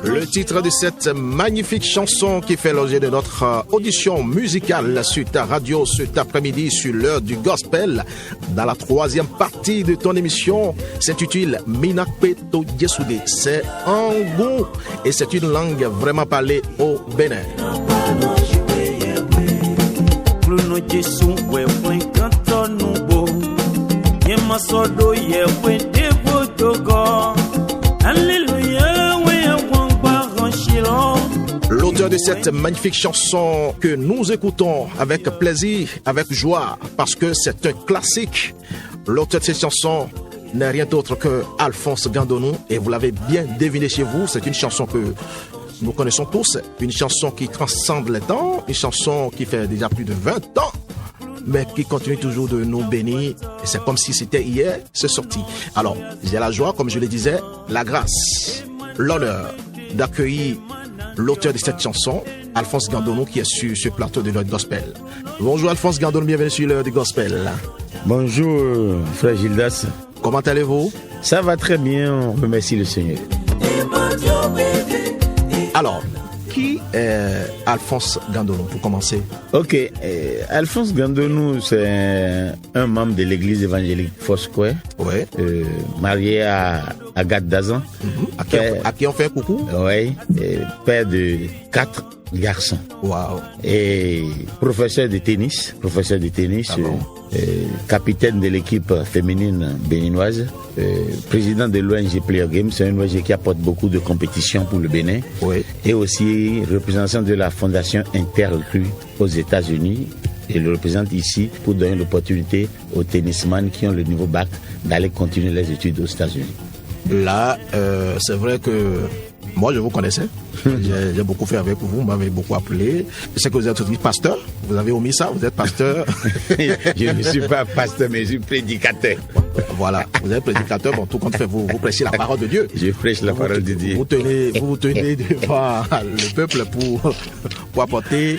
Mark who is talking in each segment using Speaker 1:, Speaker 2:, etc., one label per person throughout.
Speaker 1: Le titre de cette magnifique chanson qui fait l'objet de notre audition musicale sur ta radio cet après-midi sur l'heure du gospel, dans la troisième partie de ton émission, s'intitule Minakpeto Yesude. C'est en goût et c'est une langue vraiment parlée au Bénin. L'auteur de cette magnifique chanson que nous écoutons avec plaisir, avec joie, parce que c'est un classique. L'auteur de cette chanson n'est rien d'autre que Alphonse Gandonou, et vous l'avez bien deviné chez vous, c'est une chanson que nous connaissons tous, une chanson qui transcende les temps, une chanson qui fait déjà plus de 20 ans, mais qui continue toujours de nous bénir. Et c'est comme si c'était hier, c'est sorti. Alors, j'ai la joie, comme je le disais, la grâce, l'honneur d'accueillir l'auteur de cette chanson, Alphonse Gandonou, qui est sur ce plateau de l'heure du gospel. Bonjour Alphonse Gandonou, bienvenue sur l'heure du gospel.
Speaker 2: Bonjour frère Gildas.
Speaker 1: Comment allez-vous?
Speaker 2: Ça va très bien, on remercie le Seigneur.
Speaker 1: Alors, qui est Alphonse Gandonou pour commencer?
Speaker 2: Ok, Alphonse Gandonou, c'est un membre de l'église évangélique Foursquare,
Speaker 1: ouais.
Speaker 2: Marié à Agathe Dazan.
Speaker 1: À qui on fait un coucou?
Speaker 2: Oui, père de 4 garçons.
Speaker 1: Wow.
Speaker 2: Et professeur de tennis. Ah bon? Capitaine de l'équipe féminine béninoise, président de l'ONG Player Games, c'est une ONG qui apporte beaucoup de compétitions pour le Bénin,
Speaker 1: oui.
Speaker 2: Et aussi représentant de la fondation Intercru aux États-Unis. Et le représente ici pour donner l'opportunité aux tennisman qui ont le niveau bac d'aller continuer les études aux États-Unis.
Speaker 1: Là, c'est vrai que moi je vous connaissais, j'ai beaucoup fait avec vous m'avez beaucoup appelé. Je sais que vous êtes aussi pasteur, vous avez omis ça, vous êtes pasteur.
Speaker 2: Je ne suis pas pasteur, mais je suis prédicateur.
Speaker 1: Voilà, vous êtes prédicateur, bon, tout compte fait, vous prêchez la parole de Dieu.
Speaker 2: Je prêche la parole de Dieu.
Speaker 1: Vous tenez devant le peuple pour apporter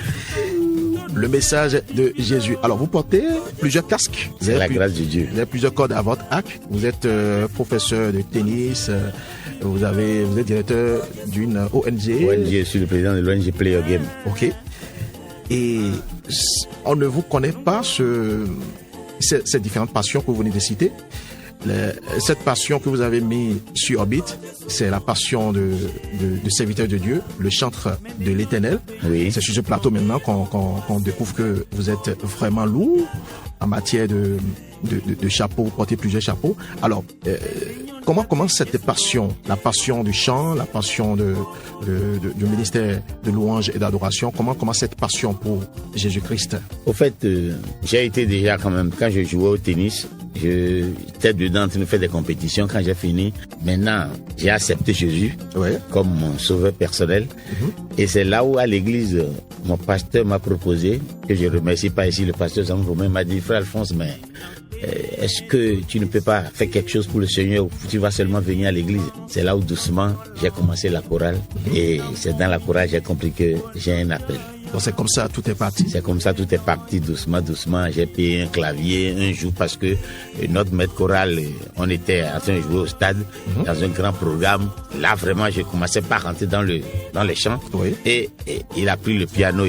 Speaker 1: le message de Jésus. Alors, vous portez plusieurs casques.
Speaker 2: C'est la grâce de Dieu.
Speaker 1: Vous avez plusieurs cordes à votre arc. Vous êtes professeur de tennis. Vous êtes directeur d'une ONG.
Speaker 2: Je suis le président de l'ONG Player Game.
Speaker 1: Ok. Et on ne vous connaît pas ces différentes passions que vous venez de citer. Cette passion que vous avez mise sur orbite, c'est la passion de serviteur de Dieu, le chantre de l'Éternel.
Speaker 2: Oui. C'est
Speaker 1: sur ce plateau maintenant qu'on découvre que vous êtes vraiment lourd en matière de chapeaux, vous portez plusieurs chapeaux. Alors, comment cette passion, la passion du chant, la passion du ministère de louange et d'adoration, comment cette passion pour Jésus-Christ?
Speaker 2: Au fait, j'ai été déjà quand même, quand je jouais au tennis, j'étais dedans en train de faire des compétitions. Quand j'ai fini, maintenant, j'ai accepté Jésus, ouais, comme mon sauveur personnel. Et c'est là où, à l'église, mon pasteur m'a proposé, que je ne remercie pas ici, le pasteur Samuel Romain m'a dit, frère Alphonse, mais est-ce que tu ne peux pas faire quelque chose pour le Seigneur ou tu vas seulement venir à l'église? C'est là où doucement j'ai commencé la chorale, et c'est dans la chorale j'ai compris que j'ai un appel.
Speaker 1: Donc c'est comme ça tout est parti.
Speaker 2: C'est comme ça tout est parti, doucement. J'ai payé un clavier un jour parce que notre maître choral, on était en train de jouer au stade dans un grand programme. Là vraiment je commençais pas à rentrer dans les chants, oui. Et il a pris le piano,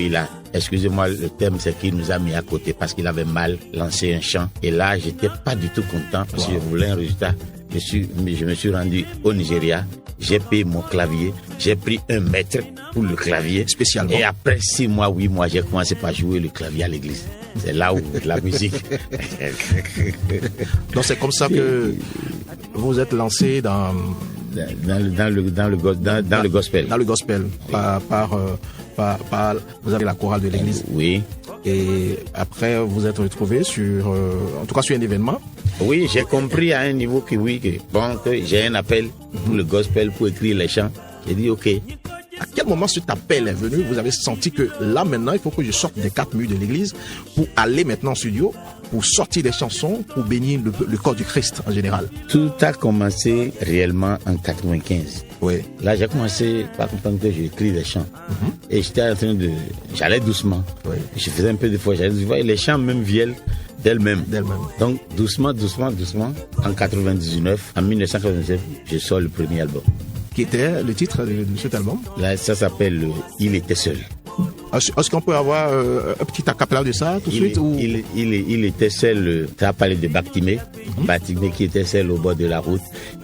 Speaker 2: excusez-moi le terme, c'est qu'il nous a mis à côté parce qu'il avait mal lancé un chant. Et là j'étais pas du tout content parce que je voulais un résultat. Je me suis rendu au Nigeria, j'ai payé mon clavier, j'ai pris un maître pour le clavier spécialement. Et après 6 mois, 8 mois, j'ai commencé par jouer le clavier à l'église. C'est là où la musique.
Speaker 1: Donc c'est comme ça que vous êtes lancé dans
Speaker 2: le gospel.
Speaker 1: Dans le gospel, vous avez la chorale de l'église.
Speaker 2: Oui.
Speaker 1: Et après, vous êtes retrouvé en tout cas sur un événement.
Speaker 2: Oui, j'ai compris à un niveau que j'ai un appel pour le gospel, pour écrire les chants. J'ai dit ok.
Speaker 1: À quel moment cet appel est venu? Vous avez senti que là maintenant, il faut que je sorte des 4 murs de l'église pour aller maintenant en studio, pour sortir des chansons, pour bénir le corps du Christ en général?
Speaker 2: Tout a commencé réellement en 95.
Speaker 1: Oui.
Speaker 2: Là, j'ai commencé par comprendre que j'écris des chants. Et j'étais en train j'allais doucement.
Speaker 1: Oui.
Speaker 2: Je faisais un peu de fois, j'allais doucement. Et les chants même viennent d'elle-même.
Speaker 1: D'elle-même.
Speaker 2: Donc, doucement, en 1999, je sors le premier album.
Speaker 1: Qui était le titre de cet album?
Speaker 2: Là, ça s'appelle Il était seul.
Speaker 1: Est-ce qu'on peut avoir un petit acapella de ça tout de suite?
Speaker 2: Il était seul, tu as parlé de Bartimée, Bartimée qui était seul au bord de la route,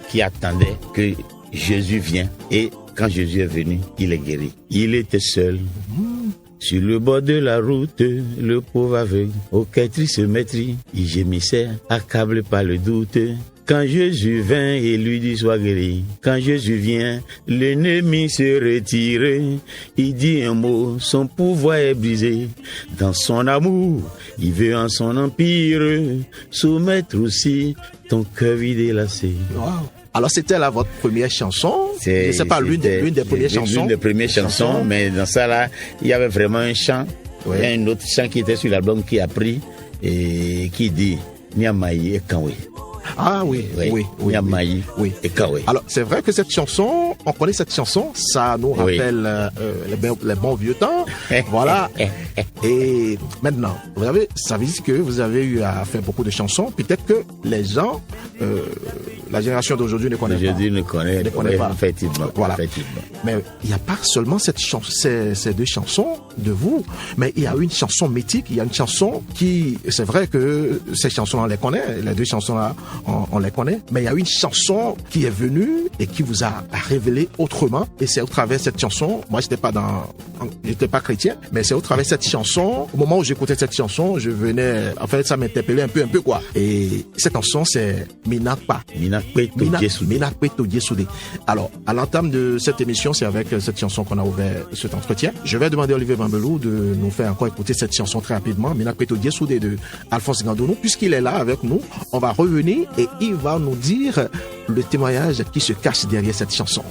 Speaker 2: qui attendait que Jésus vienne. Et quand Jésus est venu, il est guéri. Il était seul. Sur le bord de la route, le pauvre aveugle, au quêtri se mettrit, il gémissait, accablé par le doute. Quand Jésus vint et lui dit sois guéri, quand Jésus vient, l'ennemi se retire. Il dit un mot, son pouvoir est brisé. Dans son amour, il veut en son empire soumettre aussi ton cœur vide et lassé.
Speaker 1: Wow. Alors c'était là votre première chanson. Je ne sais pas, l'une des premières chansons.
Speaker 2: L'une des premières chansons, mais dans ça là, il y avait vraiment un chant. Ouais. Il y a un autre chant qui était sur l'album qui a pris et qui dit Niamaï et Kanwe.
Speaker 1: Ah oui.
Speaker 2: Et Kanwe.
Speaker 1: Alors c'est vrai que cette chanson, on connaît cette chanson, ça nous rappelle les bons vieux temps. Voilà. Et maintenant, ça veut dire que vous avez eu à faire beaucoup de chansons. Peut-être que les gens, la génération d'aujourd'hui ne connaît pas.
Speaker 2: Aujourd'hui ne connaît pas. Effectivement.
Speaker 1: Voilà. Effectivement. Mais il n'y a pas seulement ces deux chansons de vous, mais il y a une chanson mythique, il y a une chanson qui, c'est vrai que ces chansons on les connaît, les deux chansons là on les connaît, mais il y a une chanson qui est venue et qui vous a révélé autrement, et c'est au travers de cette chanson, moi j'étais pas chrétien, mais c'est au travers de cette chanson, au moment où j'écoutais cette chanson, ça m'interpellait un peu quoi. Et cette chanson c'est Minakpa Todiesoudé. Alors, à l'entame de cette émission, c'est avec cette chanson qu'on a ouvert cet entretien. Je vais demander à Olivier Bambelou de nous faire encore écouter cette chanson très rapidement, Minakpa Todiesoudé de Alphonse Gandonou. Puisqu'il est là avec nous, on va revenir et il va nous dire le témoignage qui se cache derrière cette chanson.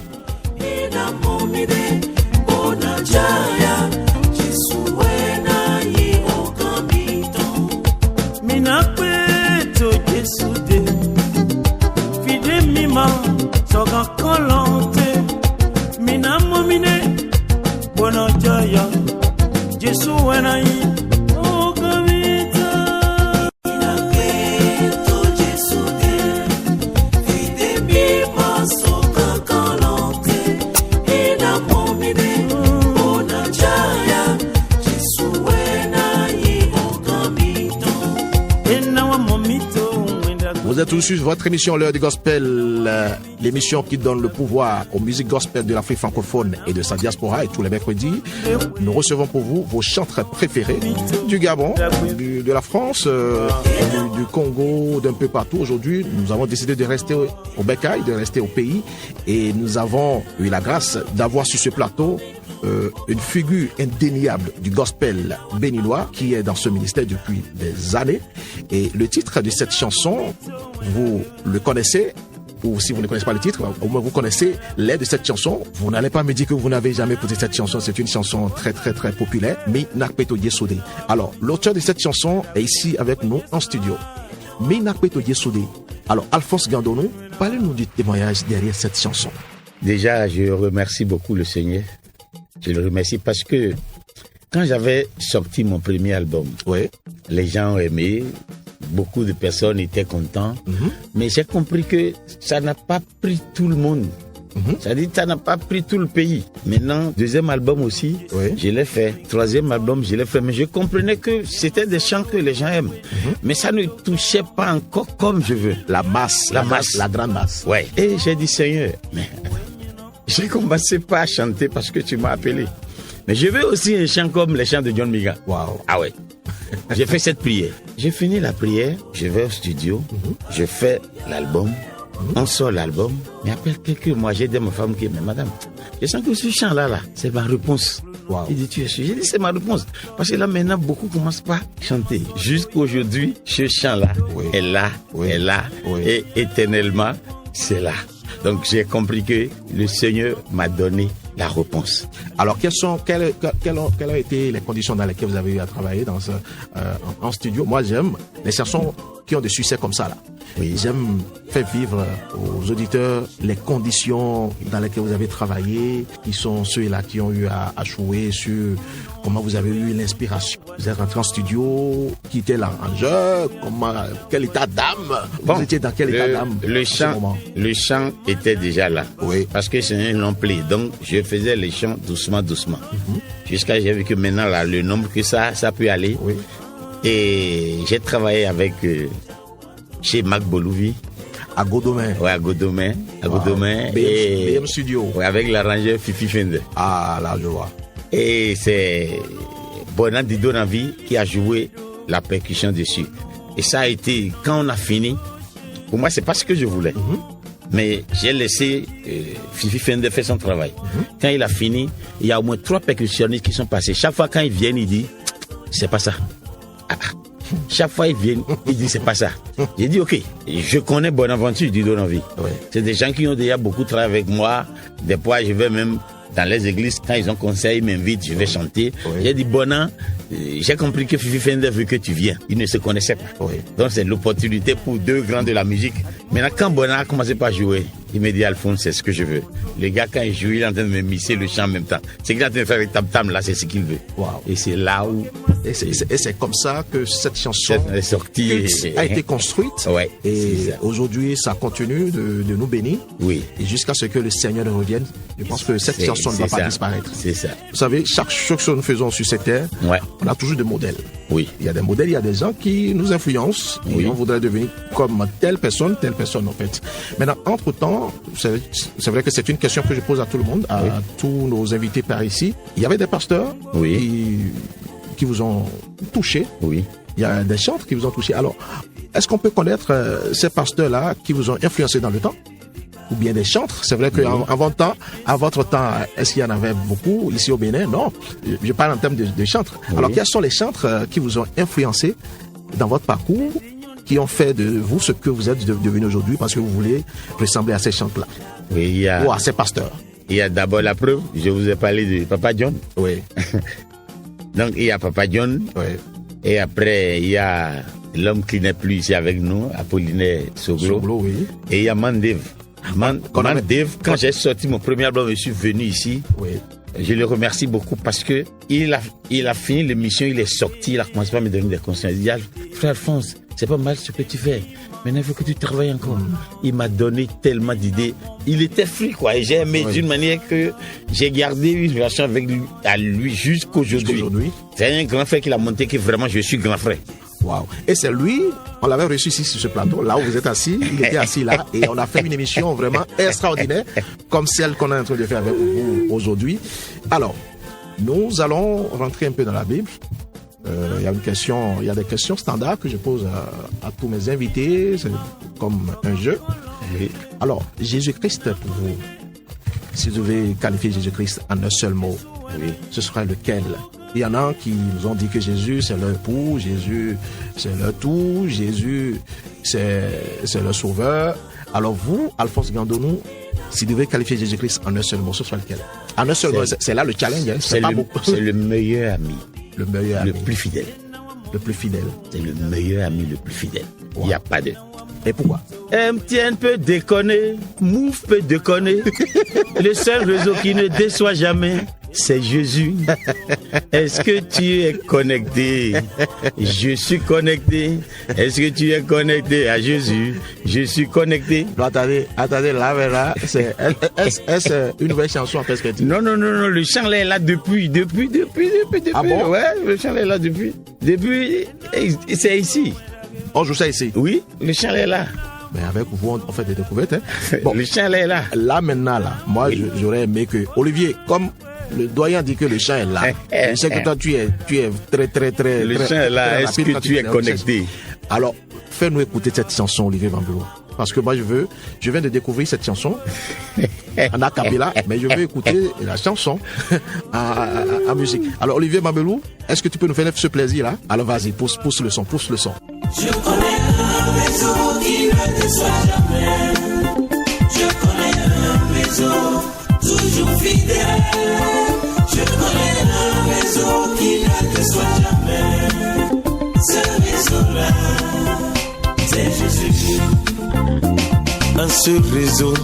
Speaker 3: Soga kolante mina momine bono jaya Jesu wenai o kamita inaketo Jesu de fide mi soga kolante ina momine bono jaya Jesu wenai o kamita ina wa momito.
Speaker 1: Vous êtes tous sur votre émission L'heure du gospel, l'émission qui donne le pouvoir aux musiques gospel de l'Afrique francophone et de sa diaspora. Et tous les mercredis, nous recevons pour vous vos chanteurs préférés du Gabon, de la France, du Congo, d'un peu partout. Aujourd'hui, nous avons décidé de rester au Bécaye, de rester au pays. Et nous avons eu la grâce d'avoir sur ce plateau une figure indéniable du gospel béninois qui est dans ce ministère depuis des années. Et le titre de cette chanson, vous le connaissez, ou si vous ne connaissez pas le titre, au moins vous connaissez l'air de cette chanson. Vous n'allez pas me dire que vous n'avez jamais écouté cette chanson. C'est une chanson très très très populaire. Minakpa Todiesoudé. Alors, l'auteur de cette chanson est ici avec nous en studio. Minakpa Todiesoudé. Alors, Alphonse Gandonou, parlez-nous du témoignage derrière cette chanson.
Speaker 2: Déjà, je remercie beaucoup le Seigneur. Je le remercie parce que quand j'avais sorti mon premier album, les gens ont aimé, beaucoup de personnes étaient contents, mais j'ai compris que ça n'a pas pris tout le monde. C'est-à-dire que ça n'a pas pris tout le pays. Maintenant, deuxième album aussi, je l'ai fait. Troisième album, je l'ai fait. Mais je comprenais que c'était des chants que les gens aiment. Mais ça ne touchait pas encore comme je veux.
Speaker 1: La masse. La grande masse.
Speaker 2: Ouais. Et j'ai dit, Seigneur, mais j'ai commencé pas à chanter parce que tu m'as appelé. Mais je veux aussi un chant comme les chants de John Miga.
Speaker 1: Wow.
Speaker 2: Ah ouais. J'ai fait cette prière. J'ai fini la prière, je vais au studio, je fais l'album, on sort l'album, mais après quelques mois, j'ai dit à ma femme que, mais madame, je sens que ce chant-là, c'est ma réponse.
Speaker 1: Wow.
Speaker 2: Il dit, tu es sûr? J'ai dit, c'est ma réponse. Parce que là, maintenant, beaucoup commencent pas à chanter. Jusqu'aujourd'hui, ce chant-là est là, et éternellement, c'est là. Donc, j'ai compris que le Seigneur m'a donné la réponse.
Speaker 1: Alors, quelles ont été les conditions dans lesquelles vous avez eu à travailler en studio? Moi, j'aime les chansons qui ont des succès comme ça, là.
Speaker 2: Oui.
Speaker 1: J'aime faire vivre aux auditeurs les conditions dans lesquelles vous avez travaillé, qui sont ceux-là qui ont eu à jouer sur comment vous avez eu l'inspiration. Vous êtes rentré en studio, qui était l'arrangeur, quel état d'âme, vous étiez dans quel état d'âme
Speaker 2: le chant était déjà là.
Speaker 1: Oui.
Speaker 2: Parce que c'est un long play, donc je faisais les chants doucement. Jusqu'à j'ai vu que maintenant là, le nombre que ça peut aller.
Speaker 1: Oui.
Speaker 2: Et j'ai travaillé avec chez Mac Bolouvi.
Speaker 1: À Godomain.
Speaker 2: Ouais, à Godomain.
Speaker 1: BM Studio.
Speaker 2: Ouais, avec l'arrangeur Fifi Fender.
Speaker 1: Ah, là, je vois.
Speaker 2: Et c'est Bonan Dido Navi qui a joué la percussion dessus. Et ça a été, quand on a fini, pour moi, c'est pas ce que je voulais. Mais j'ai laissé Fifi Fender faire son travail. Quand il a fini, il y a au moins 3 percussionnistes qui sont passés. Chaque fois quand ils viennent, ils disent, c'est pas ça. Chaque fois ils viennent, ils disent c'est pas ça. J'ai dit ok, je connais Bonaventure Dido Navi. C'est des gens qui ont déjà beaucoup travaillé avec moi. Des fois je vais même dans les églises, quand ils ont conseil, ils m'invitent, je vais chanter. J'ai dit Bonan, j'ai compris que Fifi Fender veut que tu viennes. Ils ne se connaissaient pas. Donc c'est l'opportunité pour 2 grands de la musique. Maintenant quand Bonan a commencé par jouer, il m'a dit Alphonse, c'est ce que je veux. Le gars quand il joue, il est en train de me misser le chant en même temps. C'est qu'il est en train de faire avec Tam Tam là, c'est ce qu'il veut. Et c'est là où...
Speaker 1: Et c'est comme ça que cette chanson
Speaker 2: est sortie,
Speaker 1: a été construite. Et aujourd'hui, ça continue de nous bénir.
Speaker 2: Oui.
Speaker 1: Et jusqu'à ce que le Seigneur revienne, je pense que cette chanson ne va pas disparaître.
Speaker 2: C'est ça.
Speaker 1: Vous savez, chaque chose que nous faisons sur cette terre, on a toujours des modèles.
Speaker 2: Oui.
Speaker 1: Il y a des modèles, il y a des gens qui nous influencent. Et on voudrait devenir comme telle personne en fait. Maintenant, entre-temps, c'est vrai que c'est une question que je pose à tout le monde, à tous nos invités par ici. Il y avait des pasteurs qui vous ont touché.
Speaker 2: Oui.
Speaker 1: Il y a des chantres qui vous ont touché. Alors, est-ce qu'on peut connaître ces pasteurs-là qui vous ont influencé dans le temps? Ou bien des chantres? C'est vrai à votre temps, est-ce qu'il y en avait beaucoup ici au Bénin? Non. Je parle en termes de chantres. Alors, quels sont les chantres qui vous ont influencé dans votre parcours, qui ont fait de vous ce que vous êtes devenu aujourd'hui parce que vous voulez ressembler à ces chantres-là?
Speaker 2: Oui,
Speaker 1: ou à ces pasteurs?
Speaker 2: Il y a d'abord la preuve. Je vous ai parlé de Papa John.
Speaker 1: Oui.
Speaker 2: Donc, il y a Papa John. Et après, il y a l'homme qui n'est plus ici avec nous, Apollinaire Soglo. Et il y a Mandev. Mandev, quand j'ai sorti mon premier album, je suis venu ici. Je le remercie beaucoup parce que il a fini l'émission, il est sorti, il a commencé à me donner des conseils. Il dit, frère Alphonse, c'est pas mal ce que tu fais. Maintenant, il faut que tu travailles encore. Il m'a donné tellement d'idées. Il était free, quoi. Et j'ai aimé d'une manière que j'ai gardé une relation avec lui, à lui jusqu'aujourd'hui. C'est un grand frère qu'il a monté que vraiment je suis grand frère.
Speaker 1: Wow. Et c'est lui, on l'avait reçu ici sur ce plateau, là où vous êtes assis, il était assis là, et on a fait une émission vraiment extraordinaire, comme celle qu'on est en train de faire avec vous aujourd'hui. Alors, nous allons rentrer un peu dans la Bible. Il y a des questions standards que je pose à tous mes invités, c'est comme un jeu. Alors, Jésus-Christ pour vous, si vous devez qualifier Jésus-Christ en un seul mot, ce serait lequel? Il y en a qui nous ont dit que Jésus c'est leur époux, Jésus c'est leur tout, Jésus c'est leur sauveur. Alors vous, Alphonse Gandonou, si vous devez qualifier Jésus-Christ en un seul mot, ce serait lequel? En un seul mot, c'est là le challenge. Hein,
Speaker 2: c'est le meilleur ami.
Speaker 1: Le meilleur ami.
Speaker 2: Le plus fidèle.
Speaker 1: Le plus fidèle.
Speaker 2: C'est le meilleur ami le plus fidèle. Il n'y a pas de...
Speaker 1: Et pourquoi?
Speaker 2: MTN peut déconner, Move peut déconner. Le seul réseau qui ne déçoit jamais, c'est Jésus. Est-ce que tu es connecté? Je suis connecté. Est-ce que tu es connecté à Jésus? Je suis connecté.
Speaker 1: Attendez, là, est-ce une nouvelle chanson en perspective?
Speaker 2: Non, le chant est là depuis.
Speaker 1: Ah bon?
Speaker 2: Ouais, le chant est là depuis. Depuis, c'est ici.
Speaker 1: On joue ça ici?
Speaker 2: Oui, le chant est là.
Speaker 1: Mais avec vous, on fait des découvertes. Hein?
Speaker 2: Bon, le chant est là.
Speaker 1: Là, maintenant, moi, j'aurais aimé que... Olivier, comme le doyen dit que le chant est là, je sais que toi, tu es très...
Speaker 2: Le chant est là, est-ce que tu es connecté?
Speaker 1: Alors, fais-nous écouter cette chanson, Olivier Mambelou. Parce que moi, je viens de découvrir cette chanson en acapella, mais je veux écouter la chanson en musique. Alors, Olivier Mambelou, est-ce que tu peux nous faire ce plaisir-là? Alors, vas-y, pousse le son.
Speaker 3: Je connais un réseau qui ne déçoit jamais. Je connais un réseau toujours fidèle. Je connais un réseau qui ne déçoit jamais. Ce réseau-là, c'est Jésus. Un seul réseau,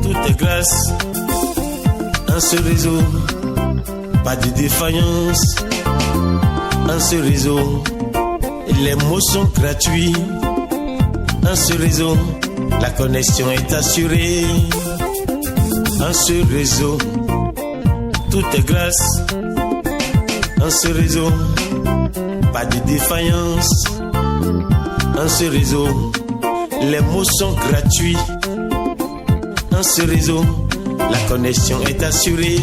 Speaker 3: tout est grâce. Un seul réseau, pas de défaillance. Un seul réseau, les mots sont gratuits. Un seul réseau, la connexion est assurée. Un seul réseau, tout est grâce. Un seul réseau, pas de défaillance. Un seul réseau, les mots sont gratuits. Un seul réseau, la connexion est assurée.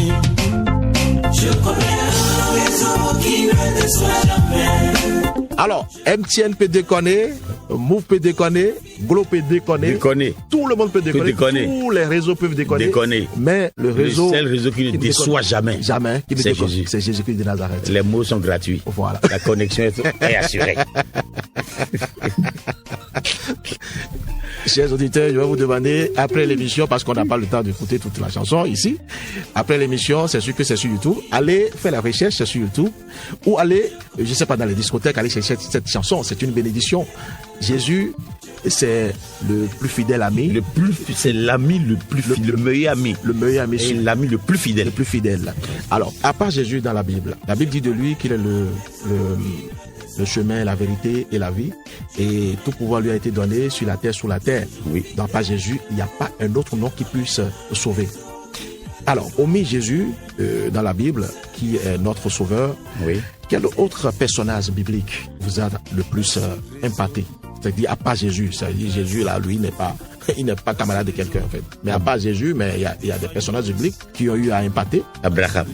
Speaker 3: Je connais un réseau qui ne déçoit jamais.
Speaker 1: Alors, MTN peut déconner, Move peut déconner, Glo peut déconner. Tout le monde peut déconner. Tous les réseaux peuvent déconner. Mais le
Speaker 2: seul réseau qui ne déçoit jamais.
Speaker 1: Jamais.
Speaker 2: C'est Jésus.
Speaker 1: C'est Jésus-Christ de Nazareth.
Speaker 2: Les mots sont gratuits.
Speaker 1: Voilà.
Speaker 2: La connexion est assurée.
Speaker 1: Chers auditeurs, je vais vous demander, après l'émission, parce qu'on n'a pas le temps d'écouter toute la chanson ici, après l'émission, c'est sûr que c'est sur YouTube, allez faire la recherche, c'est sur YouTube, ou allez, je sais pas, dans les discothèques, allez chercher cette chanson, c'est une bénédiction. Jésus, c'est le plus fidèle ami.
Speaker 2: C'est l'ami le meilleur ami.
Speaker 1: Le meilleur ami.
Speaker 2: Et l'ami le plus fidèle.
Speaker 1: Le plus fidèle. Alors, à part Jésus dans la Bible dit de lui qu'il est le chemin, la vérité et la vie. Et tout pouvoir lui a été donné sur la terre, sous la terre.
Speaker 2: Oui.
Speaker 1: Dans pas Jésus, il n'y a pas un autre nom qui puisse sauver. Alors, hormis Jésus, dans la Bible, qui est notre sauveur,
Speaker 2: oui.
Speaker 1: Quel autre personnage biblique vous a le plus impacté? C'est-à-dire, à part Jésus, c'est-à-dire Jésus, là, lui, il n'est pas camarade de quelqu'un, en fait. Mais à part Jésus, mais il y a des personnages bibliques qui ont eu à impacter.
Speaker 2: Abraham.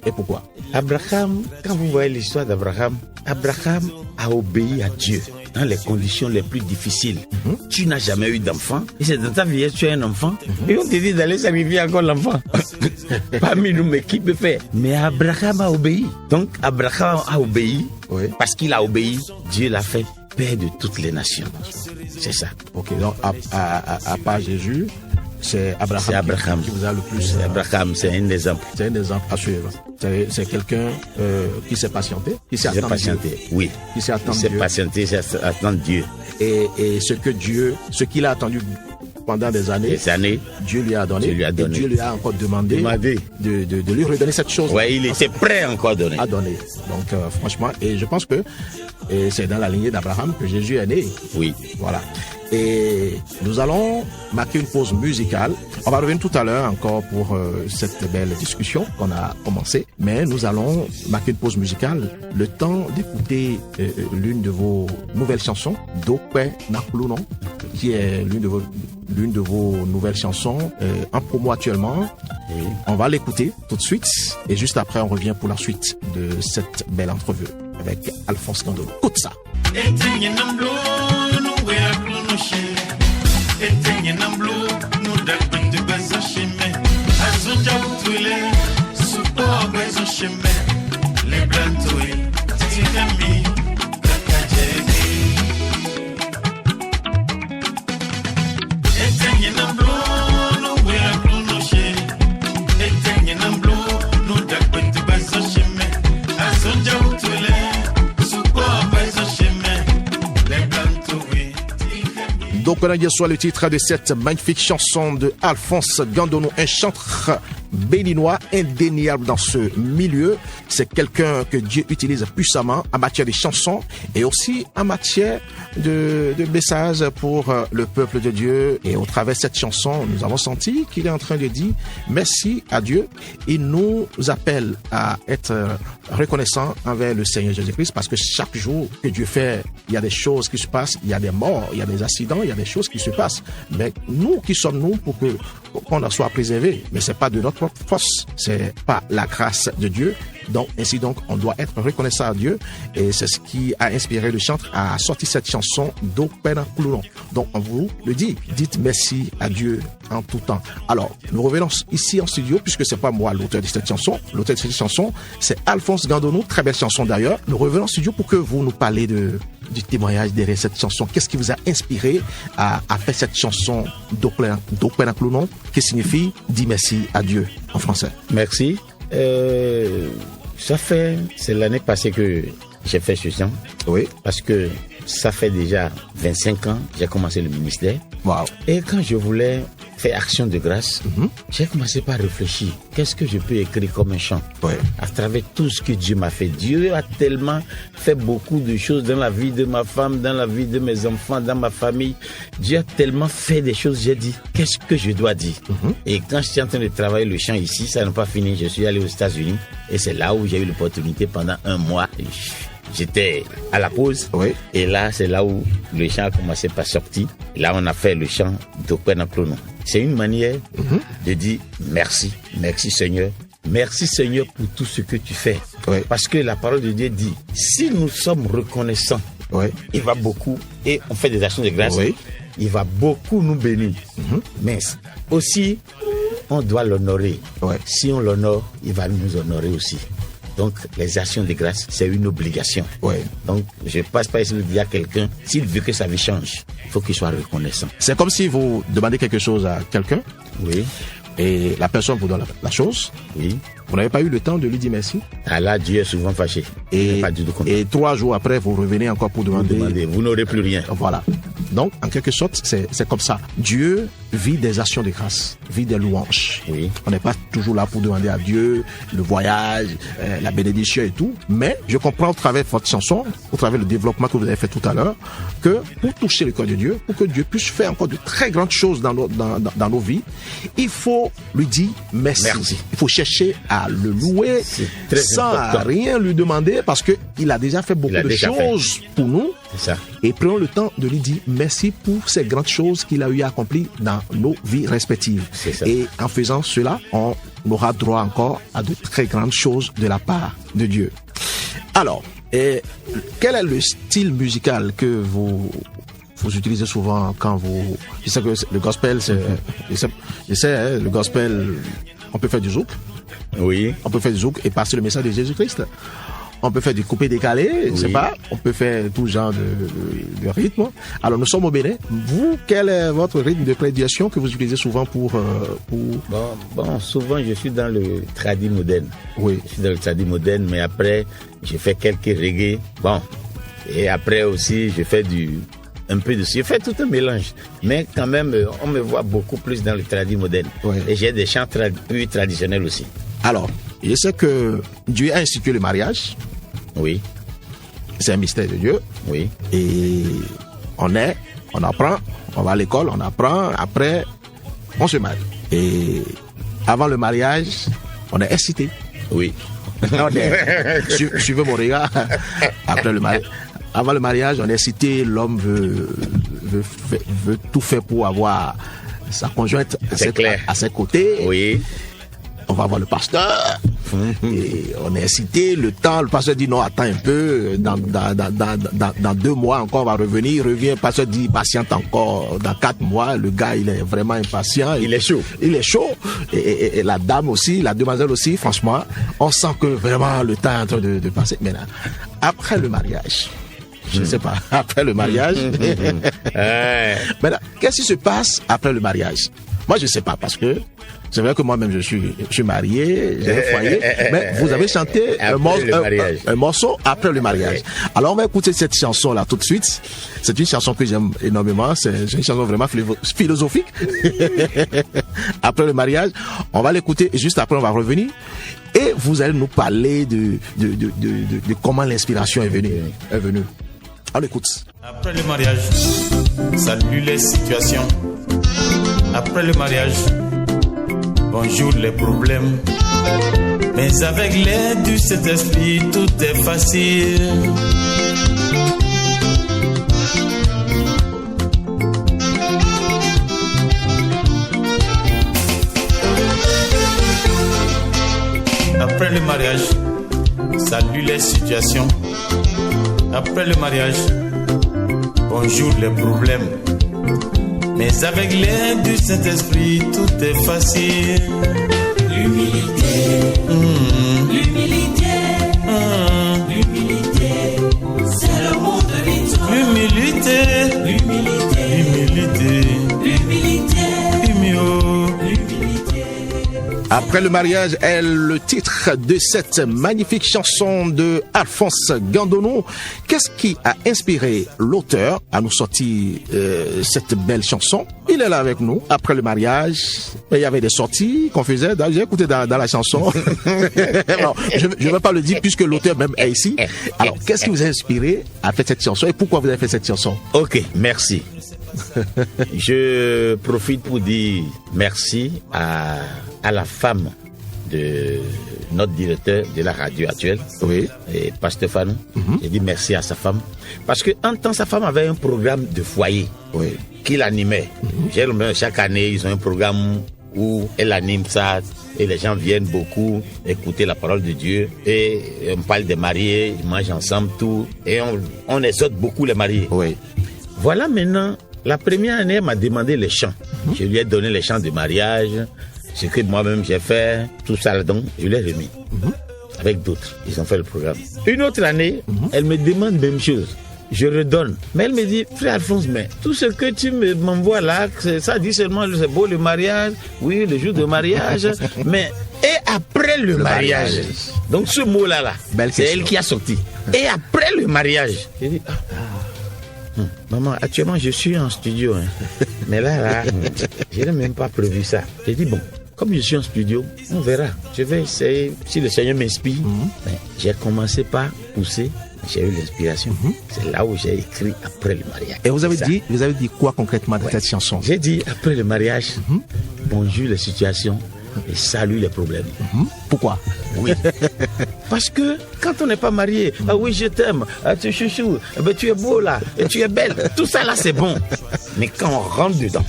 Speaker 1: Et pourquoi?
Speaker 2: Abraham, quand vous voyez l'histoire d'Abraham, Abraham a obéi à Dieu dans les conditions les plus difficiles. Tu n'as jamais eu d'enfant, et c'est dans ta vieillesse tu as un enfant, et on te dit d'aller sacrifier encore l'enfant. Parmi nous, mais qui peut faire? Mais Abraham a obéi. Donc Abraham a obéi, oui. Parce qu'il a obéi, Dieu l'a fait père de toutes les nations. C'est ça.
Speaker 1: Ok, donc à part Jésus, c'est Abraham qui vous a le plus.
Speaker 2: Abraham, c'est un exemple.
Speaker 1: C'est un exemple à suivre. C'est quelqu'un qui s'est patienté, qui s'est attendu.
Speaker 2: Oui.
Speaker 1: Qui s'est attendu.
Speaker 2: Il s'est patienté, il s'est attendu Dieu.
Speaker 1: Et ce qu'il a attendu pendant des années, Dieu lui a donné. Et Dieu lui a encore demandé de lui redonner cette chose.
Speaker 2: Oui, il était prêt encore à donner.
Speaker 1: Donc, franchement, et je pense que c'est dans la lignée d'Abraham que Jésus est né.
Speaker 2: Oui.
Speaker 1: Voilà. Et nous allons marquer une pause musicale. On va revenir tout à l'heure encore pour cette belle discussion qu'on a commencée. Mais nous allons marquer une pause musicale. Le temps d'écouter l'une de vos nouvelles chansons, Dokwe Nakuluno, qui est l'une de vos nouvelles chansons en promo actuellement. Oui. On va l'écouter tout de suite. Et juste après, on revient pour la suite de cette belle entrevue avec Alphonse Gandolo. Écoute ça. Donc, on a soit le titre de cette magnifique chanson de Alphonse Gandolo, un chanteur béninois indéniable dans ce milieu. C'est quelqu'un que Dieu utilise puissamment en matière de chansons et aussi en matière de messages pour le peuple de Dieu. Et au travers de cette chanson, nous avons senti qu'il est en train de dire merci à Dieu. Il nous appelle à être reconnaissants envers le Seigneur Jésus-Christ parce que chaque jour que Dieu fait, il y a des choses qui se passent, il y a des morts, il y a des accidents, il y a des choses qui se passent. Mais nous, qui sommes-nous pour qu'on en soit préservés? Mais c'est pas de notre force, c'est pas la grâce de Dieu. Donc, ainsi donc, on doit être reconnaissant à Dieu. Et c'est ce qui a inspiré le chanteur à sortir cette chanson d'Opena Coulon. Donc, on vous le dit, dites merci à Dieu en tout temps. Alors, nous revenons ici en studio, puisque c'est pas moi l'auteur de cette chanson. L'auteur de cette chanson, c'est Alphonse Gandolo, très belle chanson d'ailleurs. Nous revenons en studio pour que vous nous parlez du témoignage derrière cette chanson. Qu'est-ce qui vous a inspiré à faire cette chanson d'Opena Coulon, qui signifie « Dis merci à Dieu » en français?
Speaker 2: Merci. C'est l'année passée que j'ai fait ce chant.
Speaker 1: Oui.
Speaker 2: Parce que ça fait déjà 25 ans, j'ai commencé le ministère.
Speaker 1: Wow.
Speaker 2: Et quand je voulais faire action de grâce, j'ai commencé par réfléchir. Qu'est-ce que je peux écrire comme un chant?
Speaker 1: Ouais.
Speaker 2: À travers tout ce que Dieu m'a fait. Dieu a tellement fait beaucoup de choses dans la vie de ma femme, dans la vie de mes enfants, dans ma famille. Dieu a tellement fait des choses. J'ai dit, qu'est-ce que je dois dire? Et quand j'étais en train de travailler le chant ici, ça n'a pas fini. Je suis allé aux États-Unis et c'est là où j'ai eu l'opportunité pendant un mois. J'étais à la pause.
Speaker 1: Oui.
Speaker 2: Et là, c'est là où le chant a commencé par sortir. Et là, on a fait le chant d'Okwen Pronom. C'est une manière de dire merci. Merci Seigneur. Merci Seigneur pour tout ce que tu fais.
Speaker 1: Oui.
Speaker 2: Parce que la parole de Dieu dit, si nous sommes reconnaissants,
Speaker 1: Oui.
Speaker 2: il va beaucoup, et on fait des actions de grâce,
Speaker 1: Oui.
Speaker 2: il va beaucoup nous bénir. Mais aussi, on doit l'honorer.
Speaker 1: Ouais.
Speaker 2: Si on l'honore, il va nous honorer aussi. Donc, les actions de grâce, c'est une obligation.
Speaker 1: Ouais.
Speaker 2: Donc, je passe pas ici de dire à quelqu'un, s'il veut que sa vie change, il faut qu'il soit reconnaissant.
Speaker 1: C'est comme si vous demandez quelque chose à quelqu'un
Speaker 2: Oui,
Speaker 1: et la personne vous donne la chose.
Speaker 2: oui.
Speaker 1: Vous n'avez pas eu le temps de lui dire merci.
Speaker 2: Ah là, Dieu est souvent fâché. Il
Speaker 1: Et,
Speaker 2: n'est pas du tout content.
Speaker 1: et 3 jours après, vous revenez encore pour demander.
Speaker 2: Demandez, vous n'aurez plus rien.
Speaker 1: Voilà. Donc, en quelque sorte, c'est comme ça. Dieu vit des actions de grâce, vit des louanges.
Speaker 2: Oui.
Speaker 1: On n'est pas toujours là pour demander à Dieu le voyage, la bénédiction et tout. Mais je comprends au travers de votre chanson, au travers du développement que vous avez fait tout à l'heure, que pour toucher le cœur de Dieu, pour que Dieu puisse faire encore de très grandes choses dans nos vies, il faut lui dire merci.
Speaker 2: Merci.
Speaker 1: Il faut chercher à le louer
Speaker 2: C'est très
Speaker 1: sans
Speaker 2: important.
Speaker 1: rien lui demander parce qu'il a déjà fait beaucoup
Speaker 2: Il a
Speaker 1: de
Speaker 2: déjà
Speaker 1: choses pour nous.
Speaker 2: C'est ça.
Speaker 1: Et prenons le temps de lui dire merci pour ces grandes choses qu'il a eu à accomplir dans nos vies respectives.
Speaker 2: C'est ça.
Speaker 1: Et en faisant cela, on aura droit encore à de très grandes choses de la part de Dieu. Alors, quel est le style musical que vous utilisez souvent quand vous... Je sais que le gospel, je sais, hein, le gospel, on peut faire du zouk.
Speaker 2: Oui.
Speaker 1: On peut faire du zouk et passer le message de Jésus-Christ. On peut faire du coupé-décalé, je sais pas. On peut faire tout genre de rythme. Alors, nous sommes au Bénin. Vous, quel est votre rythme de prédication que vous utilisez souvent pour...
Speaker 2: Bon, souvent, je suis dans le tradi moderne.
Speaker 1: Oui.
Speaker 2: Je suis dans le tradi moderne, mais après, je fais quelques reggae. Bon. Et après aussi, je fais un peu de... Je fais tout un mélange. Mais quand même, on me voit beaucoup plus dans le tradi moderne.
Speaker 1: Oui.
Speaker 2: Et j'ai des chants plus traditionnels aussi.
Speaker 1: Alors, je sais que Dieu a institué le mariage.
Speaker 2: Oui,
Speaker 1: C'est un mystère de Dieu.
Speaker 2: oui,
Speaker 1: Et on apprend, on va à l'école, on apprend, après, on se marie. Et avant le mariage, on est excité.
Speaker 2: oui.
Speaker 1: Suivez mon regard. Après le mariage. Avant le mariage, on est excité, l'homme veut tout faire pour avoir sa conjointe à ses côtés.
Speaker 2: Oui.
Speaker 1: On va voir le pasteur. Et on est excité. Le pasteur dit non, attends un peu. Dans 2 mois encore, on va revenir. Il revient. Le pasteur dit patiente encore. Dans 4 mois, le gars, il est vraiment impatient.
Speaker 2: Il est chaud.
Speaker 1: Il est chaud. Et la dame aussi, la demoiselle aussi, franchement, on sent que vraiment le temps est en train de passer. Maintenant, après le mariage, je ne sais pas, après le mariage, maintenant, qu'est-ce qui se passe après le mariage? Moi, je ne sais pas parce que c'est vrai que moi-même, je suis marié, j'ai un foyer, mais vous avez chanté un morceau après le mariage. Alors, on va écouter cette chanson-là tout de suite. C'est une chanson que j'aime énormément. C'est une chanson vraiment philosophique. Après le mariage, on va l'écouter et juste après, on va revenir. Et vous allez nous parler de comment l'inspiration est venue. On l'écoute.
Speaker 4: Après le mariage, salut les situations. Après le mariage, bonjour les problèmes. Mais avec l'aide du Saint-Esprit, tout est facile. Après le mariage, salut les situations. Après le mariage, bonjour les problèmes. Mais avec l'aide du Saint-Esprit, tout est facile.
Speaker 3: L'humilité, l'humilité, l'humilité, c'est le mot de victoire.
Speaker 4: L'humilité,
Speaker 3: L'humilité,
Speaker 4: l'humilité,
Speaker 3: l'humilité,
Speaker 4: humio.
Speaker 3: l'humilité.
Speaker 1: Après le mariage est le titre de cette magnifique chanson de Alphonse Gandono. Qu'est-ce qui a inspiré l'auteur à nous sortir cette belle chanson? Il est là avec nous. Après le mariage, il y avait des sorties qu'on faisait. J'ai écouté dans la chanson. Non, je ne vais pas le dire puisque l'auteur même est ici. Alors, qu'est-ce qui vous a inspiré à faire cette chanson et pourquoi vous avez fait cette chanson?
Speaker 2: Ok, merci. Je profite pour dire merci à la femme de notre directeur de la radio actuelle,
Speaker 1: Oui.
Speaker 2: et Pasteur Fanou. J'ai dit merci à sa femme parce que en temps sa femme avait un programme de foyer qu'il animait. Chaque année ils ont un programme où elle anime ça et les gens viennent beaucoup écouter la parole de Dieu et on parle des mariés, ils mangent ensemble tout et on exhorte beaucoup les mariés.
Speaker 1: Oui.
Speaker 2: Voilà maintenant, la première année elle m'a demandé les chants. Je lui ai donné les chants de mariage, ce que moi-même j'ai fait, tout ça donc je l'ai remis. Avec d'autres, ils ont fait le programme. Une autre année, elle me demande même chose. Je redonne. Mais elle me dit, frère Alphonse, mais tout ce que tu m'envoies là, ça dit seulement, c'est beau le mariage, oui, le jour de mariage, mais et après le mariage. Donc ce mot-là, c'est elle qui a sorti. Et après le mariage. J'ai dit, maman, actuellement je suis en studio, mais là, je n'ai même pas prévu ça. J'ai dit, bon, comme je suis en studio, on verra. Je vais essayer, si le Seigneur m'inspire. Mais j'ai commencé par pousser. J'ai eu l'inspiration. C'est là où j'ai écrit après le mariage.
Speaker 1: Et vous avez dit quoi concrètement dans cette chanson?
Speaker 2: J'ai dit après le mariage, bonjour les situations et salut les problèmes.
Speaker 1: Pourquoi?
Speaker 2: Oui. Parce que quand on n'est pas marié, ah oui je t'aime, ah tu chouchou, tu es beau là, et tu es belle, tout ça là c'est bon. Mais quand on rentre dedans,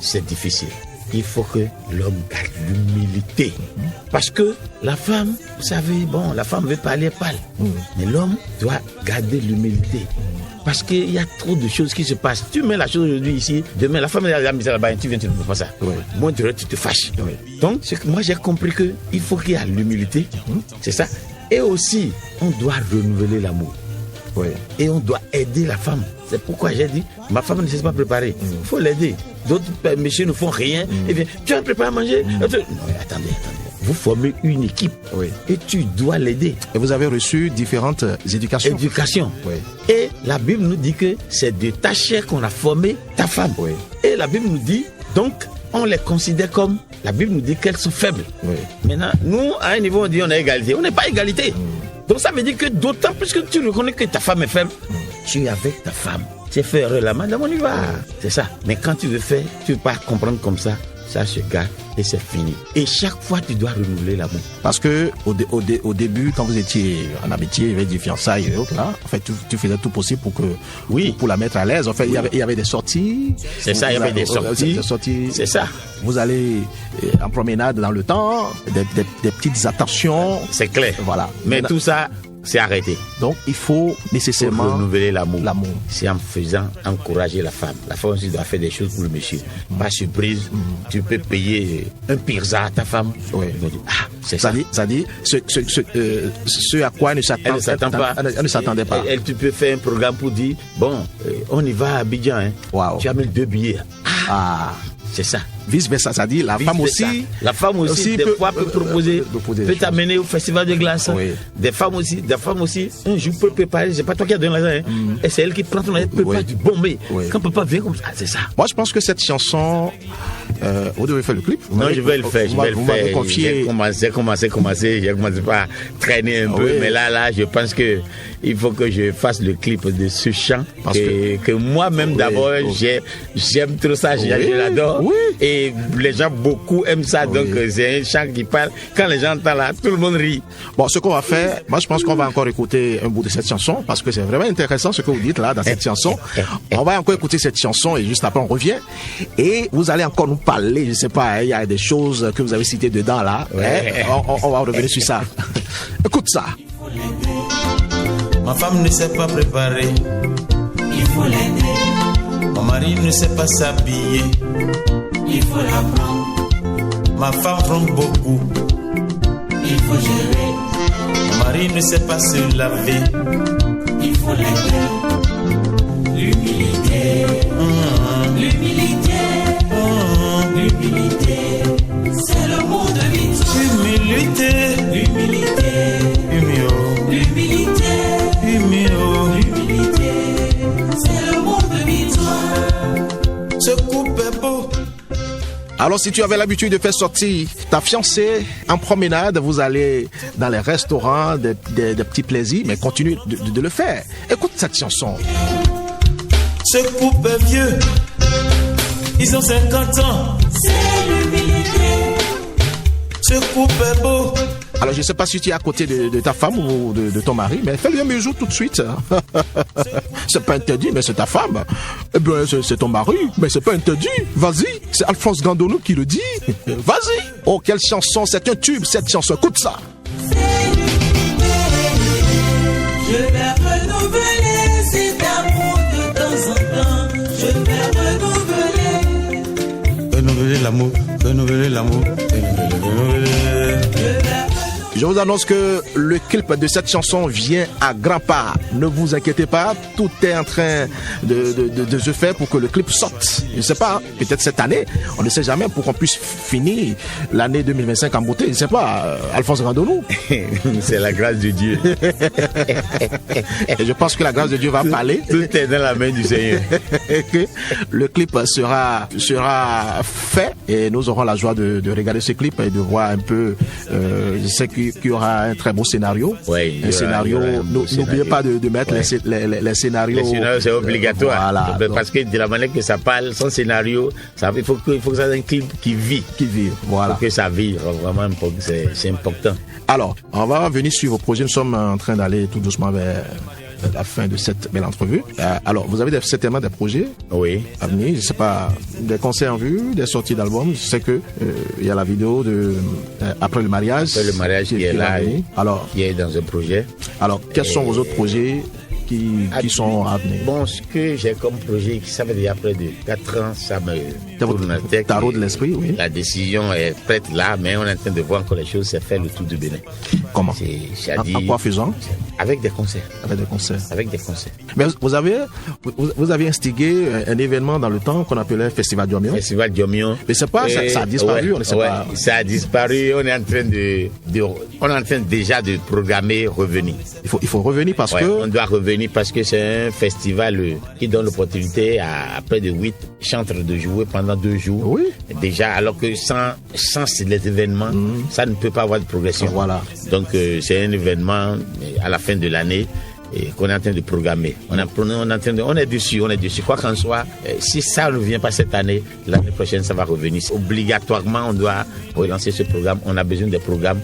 Speaker 2: c'est difficile. Il faut que l'homme garde l'humilité. Parce que la femme, vous savez, bon, la femme veut parler, parle. Mais l'homme doit garder l'humilité. Parce qu'il y a trop de choses qui se passent. Tu mets la chose aujourd'hui ici, demain la femme est là-bas, tu viens, tu ne fais pas ça. Moi, tu te fâches. Donc, moi j'ai compris qu'il faut qu'il y ait l'humilité. C'est ça. Et aussi, on doit renouveler l'amour. Et on doit aider la femme. C'est pourquoi j'ai dit, ma femme ne s'est pas préparée. Il faut l'aider. D'autres messieurs ne font rien. Et bien, tu as préparé à manger. Non, attendez. Vous formez une équipe. Et tu dois l'aider.
Speaker 1: Et vous avez reçu différentes éducations.
Speaker 2: Et la Bible nous dit que c'est de ta chair qu'on a formé ta femme. Et la Bible nous dit, donc, on les considère comme, la Bible nous dit qu'elles sont faibles. Maintenant, nous, à un niveau, on dit on est égalité. On n'est pas égalité. Donc ça veut dire que d'autant plus que tu reconnais que ta femme est faible, tu es avec ta femme. Tu fais erreur là, madame, on y va. C'est ça. Mais quand tu veux faire, tu ne peux pas comprendre comme ça. Ça se garde et c'est fini. Et chaque fois, tu dois renouveler l'amour.
Speaker 1: Parce que au début, quand vous étiez en amitié, avec des fiançailles et autres, là, en fait, tu faisais tout possible pour que, pour la mettre à l'aise. En fait, il y avait des sorties.
Speaker 2: C'est ça, il y avait des sorties. C'est ça.
Speaker 1: Vous allez en promenade dans le temps, des petites attentions.
Speaker 2: C'est clair.
Speaker 1: Voilà.
Speaker 2: Mais tout ça, c'est arrêté.
Speaker 1: Donc, il faut nécessairement
Speaker 2: pour renouveler l'amour.
Speaker 1: L'amour.
Speaker 2: C'est en faisant encourager la femme. La femme aussi doit faire des choses pour le monsieur. Pas surprise. Tu peux payer un pizza à ta femme. C'est ça.
Speaker 1: Ça dit ce à quoi elle ne s'attendait pas.
Speaker 2: Tu peux faire un programme pour dire, bon, on y va à Abidjan. Tu amènes 2 billets. C'est ça.
Speaker 1: Vice versa, ça dit la femme aussi
Speaker 2: des fois peut proposer, peut t'amener au festival de glace. Des femmes aussi, un jour peut préparer, c'est pas toi qui as donné l'argent, et c'est elle qui prend ton argent, prépare du bombé. Quand papa vient comme ça, c'est ça.
Speaker 1: Moi je pense que cette chanson, vous devez faire le clip.
Speaker 2: Non, je vais le faire. J'ai commencé par traîner un peu, mais là, je pense que il faut que je fasse le clip de ce chant que moi-même d'abord j'aime trop ça, je l'adore. Et les gens beaucoup aiment ça, donc c'est un chant qui parle. Quand les gens entendent là, tout le monde rit.
Speaker 1: Bon, ce qu'on va faire, moi je pense qu'on va encore écouter un bout de cette chanson parce que c'est vraiment intéressant ce que vous dites là dans cette chanson. On va encore écouter cette chanson et juste après on revient et vous allez encore nous parler, je sais pas, il y a des choses que vous avez citées dedans là. On va revenir sur ça. Écoute ça.
Speaker 4: Ma femme ne s'est pas préparée,
Speaker 3: il faut l'aider.
Speaker 4: Mon mari ne sait pas s'habiller,
Speaker 3: il faut l'apprendre.
Speaker 4: Ma femme ronge beaucoup,
Speaker 3: il faut gérer.
Speaker 4: mon mari ne sait pas se laver,
Speaker 3: Il faut l'aider. L'humilité, l'humilité, l'humilité, c'est le mot de
Speaker 1: Alors, si tu avais l'habitude de faire sortir ta fiancée en promenade, vous allez dans les restaurants, des petits plaisirs, mais continue de le faire. Écoute cette chanson.
Speaker 4: Ce couple est vieux, ils ont 50 ans.
Speaker 3: C'est l'humilité.
Speaker 4: Ce couple est beau.
Speaker 1: Alors, je ne sais pas si tu es à côté de ta femme ou de ton mari, mais fais-lui un bisou tout de suite. C'est pas interdit, mais c'est ta femme. Eh bien, c'est ton mari, mais c'est pas interdit. Vas-y, c'est Alphonse Gandonou qui le dit. Vas-y. Oh, quelle chanson, c'est un tube, cette chanson. Écoute ça.
Speaker 3: Je vais renouveler cet amour de temps en temps. Je vais renouveler.
Speaker 4: Renouveler l'amour, renouveler l'amour, renouveler.
Speaker 1: Je vous annonce que le clip de cette chanson vient à grands pas. Ne vous inquiétez pas, tout est en train de se faire pour que le clip sorte. Je ne sais pas, peut-être cette année, on ne sait jamais, pour qu'on puisse finir l'année 2025 en beauté. Je ne sais pas, Alphonse Gandonou.
Speaker 2: C'est la grâce de Dieu.
Speaker 1: Et je pense que la grâce de Dieu va parler.
Speaker 2: Tout est dans la main du Seigneur.
Speaker 1: Le clip sera fait et nous aurons la joie de regarder ce clip et de voir un peu. Je sais qu'il y aura un très beau scénario.
Speaker 2: Oui,
Speaker 1: un scénario. N'oubliez pas de mettre les scénarios.
Speaker 2: Les scénarios, c'est obligatoire.
Speaker 1: Voilà,
Speaker 2: parce que de la manière que ça parle, son scénario, il faut que ça soit un clip qui vit.
Speaker 1: Voilà.
Speaker 2: Il faut que ça vive, vraiment, c'est important.
Speaker 1: Alors, on va venir sur vos projets. Nous sommes en train d'aller tout doucement vers la fin de cette belle entrevue. Alors, vous avez certainement des projets à venir. Je ne sais pas, des concerts en vue, des sorties d'albums. Je sais que il y a la vidéo de Après le mariage.
Speaker 2: Après le mariage qui est là, qui est dans un projet.
Speaker 1: Alors, quels sont vos autres projets qui sont à venir?
Speaker 2: Bon, ce que j'ai comme projet, ça fait déjà près de 4 ans, ça me tourne la tête.
Speaker 1: Tarot de l'esprit, oui.
Speaker 2: La décision est prête là, mais on est en train de voir encore les choses, c'est faire le tour du Bénin.
Speaker 1: Comment? En quoi faisant?
Speaker 2: Avec des concerts.
Speaker 1: Avec des concerts. Mais vous avez instigé un événement dans le temps qu'on appelait Festival Diomion.
Speaker 2: Festival Diomion.
Speaker 1: Mais c'est pas, ça a disparu, on ne sait pas.
Speaker 2: Ça a disparu, on est en train déjà de programmer revenir.
Speaker 1: Il faut revenir parce que...
Speaker 2: On doit revenir parce que c'est un festival qui donne l'opportunité à près de 8 chantres de jouer pendant 2 jours.
Speaker 1: Oui.
Speaker 2: Déjà, alors que sans les événements, ça ne peut pas avoir de progression.
Speaker 1: Voilà.
Speaker 2: Donc, c'est un événement à la fin de l'année et qu'on est en train de programmer. On est dessus. Quoi qu'en soit, si ça ne vient pas cette année, l'année prochaine, ça va revenir. Obligatoirement, on doit relancer ce programme. On a besoin des programmes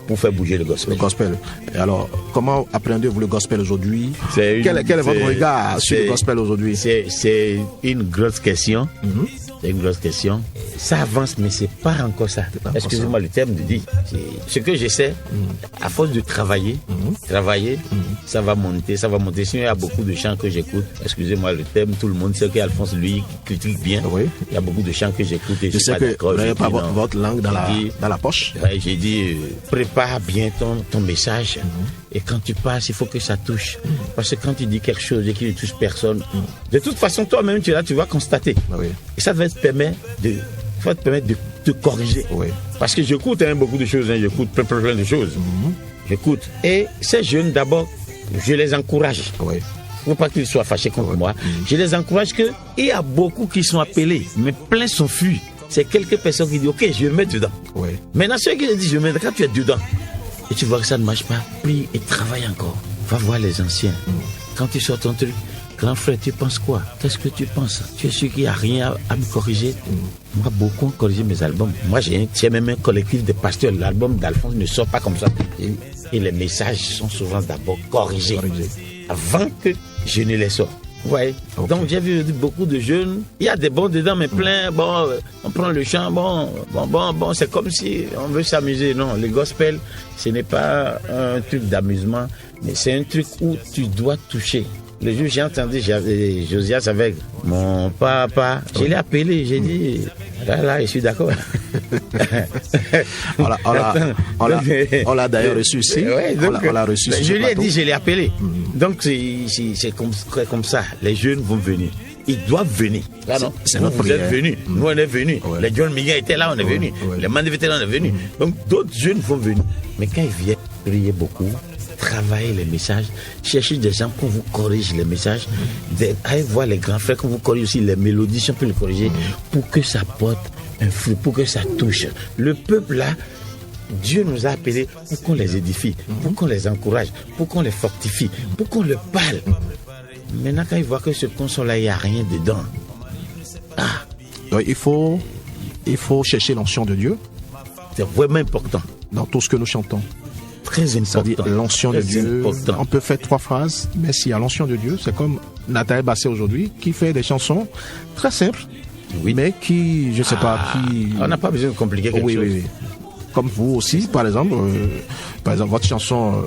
Speaker 2: pour faire bouger le gospel. Et alors, comment appréhendez-vous le gospel aujourd'hui? Quel est votre regard sur le gospel aujourd'hui? C'est une grosse question. C'est une grosse question. Ça avance, mais c'est pas encore ça. Excusez-moi le terme de dire. Ce que je sais, à force de travailler, ça va monter. Sinon, il y a beaucoup de chants que j'écoute. Excusez-moi le terme, tout le monde sait qu'Alphonse, lui, critique bien. Oui. Il y a beaucoup de chants que j'écoute. Et
Speaker 1: je sais que vous n'avez pas votre langue dans la poche.
Speaker 2: Ouais, j'ai dit, prépare bien ton message. Et quand tu passes, il faut que ça touche. Parce que quand tu dis quelque chose et qu'il ne touche personne, de toute façon, toi-même, tu vas constater. Et ça va te permettre de te corriger. Parce que j'écoute beaucoup de choses, j'écoute plein de choses. J'écoute. Et ces jeunes, d'abord, je les encourage. Il ne faut pas qu'ils soient fâchés contre moi. Je les encourage qu'il y a beaucoup qui sont appelés, mais plein sont fuis. C'est quelques personnes qui disent, ok, je vais me mettre dedans. Maintenant, ceux qui disent, je vais me mettre, quand tu es dedans, et tu vois que ça ne marche pas, prie et travaille encore. Va voir les anciens. Quand tu sors ton truc, grand frère, tu penses quoi? Qu'est-ce que tu penses? Tu es sûr qu'il n'y a rien à me corriger? Moi, beaucoup ont corrigé mes albums. Moi, j'ai même un collectif de pasteurs. L'album d'Alphonse ne sort pas comme ça. Et les messages sont souvent d'abord corrigés avant que je ne les sorte. Ouais. Okay. Donc j'ai vu beaucoup de jeunes. Il y a des bons dedans, mais plein. Bon, on prend le chant. Bon. C'est comme si on veut s'amuser. Non, le gospel, ce n'est pas un truc d'amusement, mais c'est un truc où tu dois toucher. Le jour j'ai entendu, j'avais Josias avec mon papa. Je l'ai appelé, j'ai dit, là, je suis d'accord.
Speaker 1: on l'a d'ailleurs reçu ici.
Speaker 2: Ouais,
Speaker 1: on l'a reçu ici.
Speaker 2: Je lui ai dit, je l'ai appelé. Donc c'est comme ça, les jeunes vont venir. Ils doivent venir.
Speaker 1: C'est notre
Speaker 2: prière. Vous êtes venus. Nous, on est venus. Les John Miga étaient là, on est venus. Les Mandé étaient là, on est venus. Donc d'autres jeunes vont venir. Mais quand ils viennent prier beaucoup, travailler les messages, chercher des gens qu'on vous corrige les messages, allez voir les grands frères qu'on vous corrige aussi les mélodies, si on peut les corriger, pour que ça porte un fruit, pour que ça touche. Le peuple là, Dieu nous a appelés pour qu'on les édifie, pour qu'on les encourage, pour qu'on les fortifie, pour qu'on leur parle. Maintenant, quand ils voient que ce console-là, il n'y a rien dedans.
Speaker 1: Donc, il faut chercher l'onction de Dieu.
Speaker 2: C'est vraiment important.
Speaker 1: Dans tout ce que nous chantons.
Speaker 2: Très
Speaker 1: C'est-à-dire
Speaker 2: important.
Speaker 1: l'onction de
Speaker 2: Très
Speaker 1: Dieu.
Speaker 2: important.
Speaker 1: On peut faire 3 phrases, mais s'il y a l'onction de Dieu, c'est comme Nathalie Basset aujourd'hui, qui fait des chansons très simples,
Speaker 2: Oui.
Speaker 1: mais qui, je ne sais pas, qui...
Speaker 2: On n'a pas besoin de compliquer quelque chose.
Speaker 1: Oui. Comme vous aussi, par exemple, votre chanson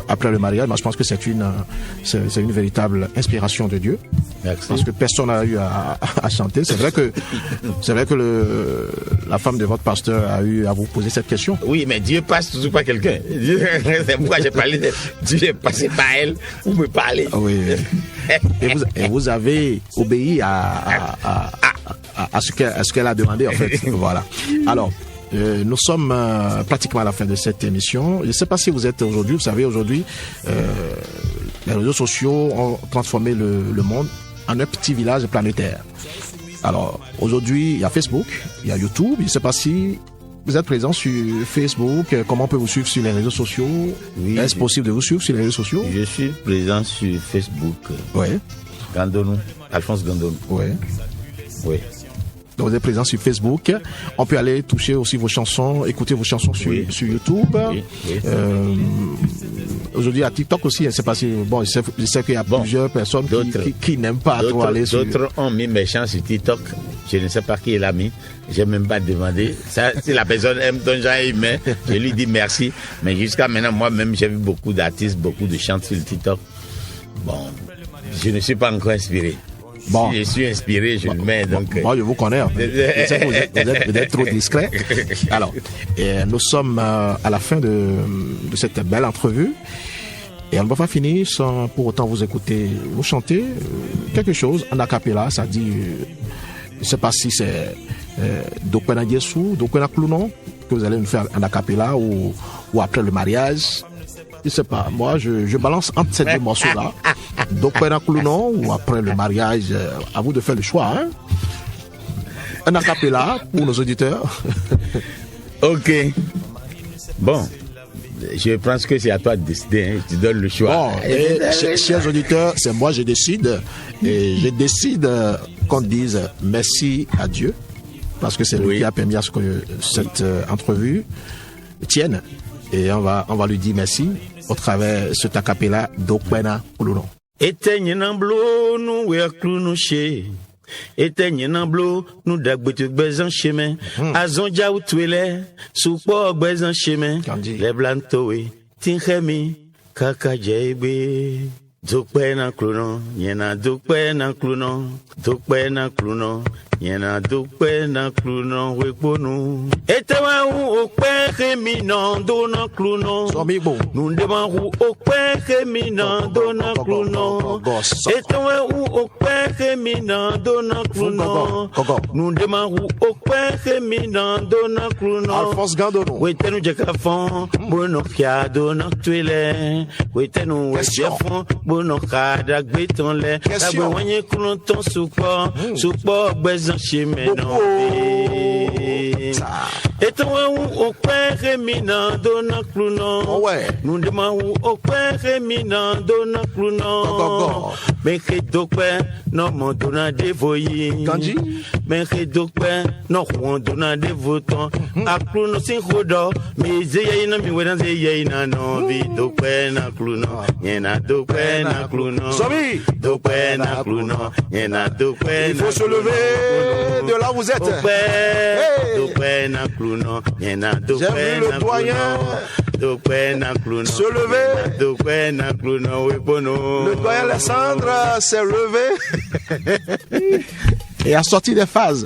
Speaker 1: Après le mariage, moi, je pense que c'est une véritable inspiration de Dieu.
Speaker 2: Merci.
Speaker 1: Parce que personne n'a eu à chanter. C'est vrai que la femme de votre pasteur a eu à vous poser cette question.
Speaker 2: Oui, mais Dieu passe toujours par quelqu'un. C'est pourquoi j'ai parlé de Dieu est passé par elle pour me parler.
Speaker 1: Oui. Et vous avez obéi à ce qu'elle a demandé, en fait. Voilà. Alors, nous sommes pratiquement à la fin de cette émission. Je ne sais pas si vous êtes aujourd'hui, vous savez, aujourd'hui, les réseaux sociaux ont transformé le monde en un petit village planétaire. Alors, aujourd'hui, il y a Facebook, il y a YouTube. Je ne sais pas si vous êtes présent sur Facebook. Comment on peut vous suivre sur les réseaux sociaux?
Speaker 2: Oui.
Speaker 1: Est-ce possible de vous suivre sur les réseaux sociaux?
Speaker 2: Je suis présent sur Facebook.
Speaker 1: Oui.
Speaker 2: Gandonou, Alphonse Gandonou.
Speaker 1: Oui.
Speaker 2: Oui.
Speaker 1: Donc vous êtes présent sur Facebook. On peut aller toucher aussi vos chansons, écouter vos chansons sur YouTube.
Speaker 2: Oui.
Speaker 1: Aujourd'hui, à TikTok aussi, je ne sais pas si... Bon, je sais qu'il y a plusieurs personnes qui n'aiment pas trop aller sur...
Speaker 2: D'autres ont mis mes chants sur TikTok. Je ne sais pas qui l'a mis. Je n'ai même pas demandé. Ça, si la personne aime ton genre, il met. Je lui dis merci. Mais jusqu'à maintenant, moi-même, j'ai vu beaucoup d'artistes, beaucoup de chants sur TikTok. Bon, je ne suis pas encore inspiré.
Speaker 1: Bon.
Speaker 2: Si je suis inspiré, je le mets. Donc,
Speaker 1: moi, je vous connais. Je sais que vous êtes peut-être trop discret. Alors, nous sommes à la fin de cette belle entrevue. Et on ne va pas finir sans pour autant vous écouter, vous chanter quelque chose en a cappella. Ça dit, je ne sais pas si c'est Dokwena Yesu, Dokwena Klunon, que vous allez nous faire en a cappella ou après le mariage. Je ne sais pas. Moi, je balance entre ces deux morceaux-là. Dokwena Klunon ou après le mariage. À vous de faire le choix. Hein? Un a cappella pour nos auditeurs.
Speaker 2: Ok. Bon. Je pense que c'est à toi de décider, hein. Je te donne le choix.
Speaker 1: Bon, chers auditeurs, c'est moi je décide. Et je décide qu'on dise merci à Dieu. Parce que c'est lui qui a permis à ce que cette entrevue tienne. Et on va lui dire merci au travers de cet acapella Dokwena Klunon.
Speaker 2: Éteigne n'amblo nous weklunou chez. Éteigne n'amblo nous dagbetu bezan chemin. Azon ja outwele soupo bezan chemin. Les blantowe tinchemi kaka jebe. Dokwena Klunon, yena Dokwena Klunon, Dokwena Klunon. Yena Dokwena Klunon wekbonu. Etewa ou okpe keminan dona Klunon. Nous demandons okpe keminan dona Klunon. Etewa ou okpe keminan dona Klunon. Nous demandons okpe keminan dona Klunon.
Speaker 1: Alphonse Gandonou.
Speaker 2: Wetenu jekafon bono kia dona twele. Wetenu wejefon bono kada gbetonle. Dagbe wanye Klunon ton soupo bezan chemin et toi au père éminent donna Klunon. Nous demandons au père éminent donna Klunon. Mais que dokpe non mon donna dévoyé. Mais que dokpe non on donna dévotant. A Klunon sin khodo mais zeyina mi wedan zeyina non vi dokpe na Klunon. Yena dokpe na Klunon. Dokpe na Klunon. Yena dokpe.
Speaker 1: Il faut se lever de là où vous êtes. J'ai vu le doyen se lever. Le doyen Alessandre s'est levé et a sorti des phases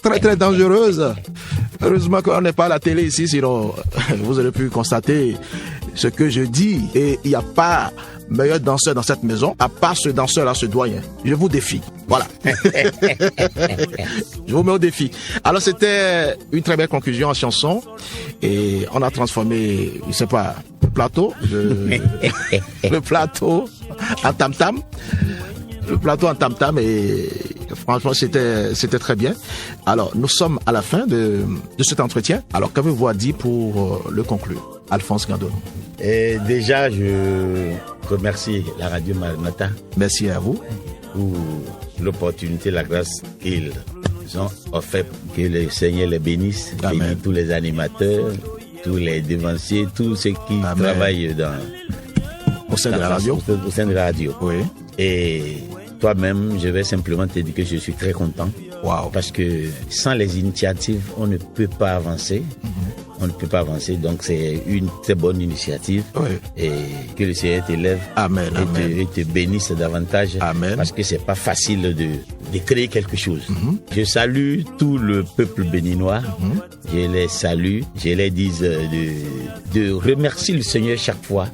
Speaker 1: très très dangereuses. Heureusement qu'on n'est pas à la télé ici, sinon vous aurez pu constater ce que je dis. Et il n'y a pas meilleur danseur dans cette maison, à part ce danseur-là, ce doyen. Je vous défie. Voilà. Je vous mets au défi. Alors, c'était une très belle conclusion en chanson. Et on a transformé, je sais pas, le plateau en tam-tam. Le plateau en tam-tam et Franchement, c'était très bien. Alors, nous sommes à la fin de cet entretien. Alors, qu'avez-vous à dire pour le conclure, Alphonse Gandonou?
Speaker 2: Et déjà, je remercie la radio Maranatha.
Speaker 1: Merci à vous.
Speaker 2: Pour l'opportunité, la grâce qu'ils ont offert. Que le Seigneur les bénisse.
Speaker 1: Amen.
Speaker 2: Bénisse tous les animateurs, tous les devanciers, tous ceux qui
Speaker 1: Amen.
Speaker 2: travaillent
Speaker 1: Au sein de la radio.
Speaker 2: Au sein de la radio.
Speaker 1: Oui.
Speaker 2: Et toi-même, je vais simplement te dire que je suis très content.
Speaker 1: Wow.
Speaker 2: Parce que sans les initiatives, on ne peut pas avancer. On ne peut pas avancer. Donc, c'est une très bonne initiative.
Speaker 1: Oui.
Speaker 2: Et que le Seigneur t'élève.
Speaker 1: Amen, amen.
Speaker 2: Et te bénisse davantage.
Speaker 1: Amen.
Speaker 2: Parce que c'est pas facile de créer quelque chose. Je salue tout le peuple béninois. Je les salue. Je les dis de remercier le Seigneur chaque fois.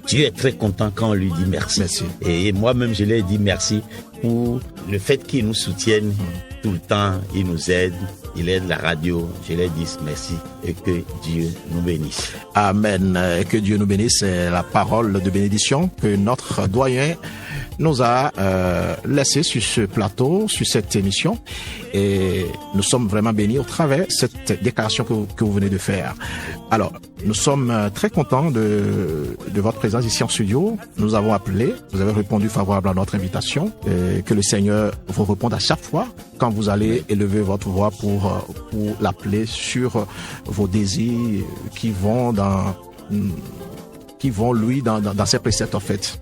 Speaker 2: Dieu est très content quand on lui dit merci.
Speaker 1: Merci.
Speaker 2: Et moi-même, je leur dis merci pour le fait qu'ils nous soutiennent tout le temps. Ils nous aident. Ils aident la radio. Je leur dis merci et que Dieu nous bénisse.
Speaker 1: Amen. Que Dieu nous bénisse. C'est la parole de bénédiction que notre doyen nous a laissé sur ce plateau, sur cette émission. Et nous sommes vraiment bénis au travers de cette déclaration que vous venez de faire. Alors, nous sommes très contents de votre présence ici en studio. Nous avons appelé, vous avez répondu favorable à notre invitation. Et que le Seigneur vous réponde à chaque fois quand vous allez élever votre voix pour l'appeler sur vos désirs qui vont dans ses préceptes en fait.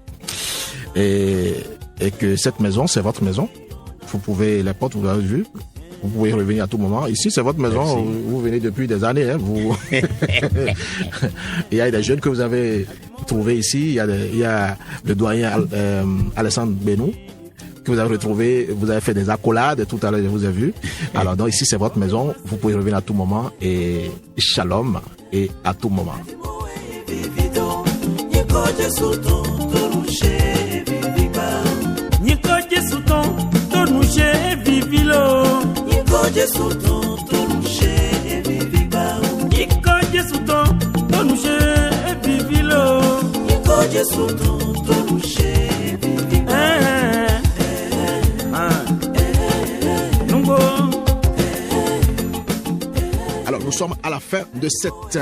Speaker 1: Et que cette maison, c'est votre maison. Vous pouvez, les portes, vous l'avez vu, vous pouvez revenir à tout moment. Ici, c'est votre maison.
Speaker 2: Merci.
Speaker 1: Vous venez depuis des années. Hein, Il y a des jeunes que vous avez trouvés ici. Il y a le doyen Alessandre Benou que vous avez retrouvé. Vous avez fait des accolades tout à l'heure, je vous ai vu. Alors, donc ici, c'est votre maison. Vous pouvez revenir à tout moment. Et shalom et à tout moment. Alors, nous sommes à la fin de cette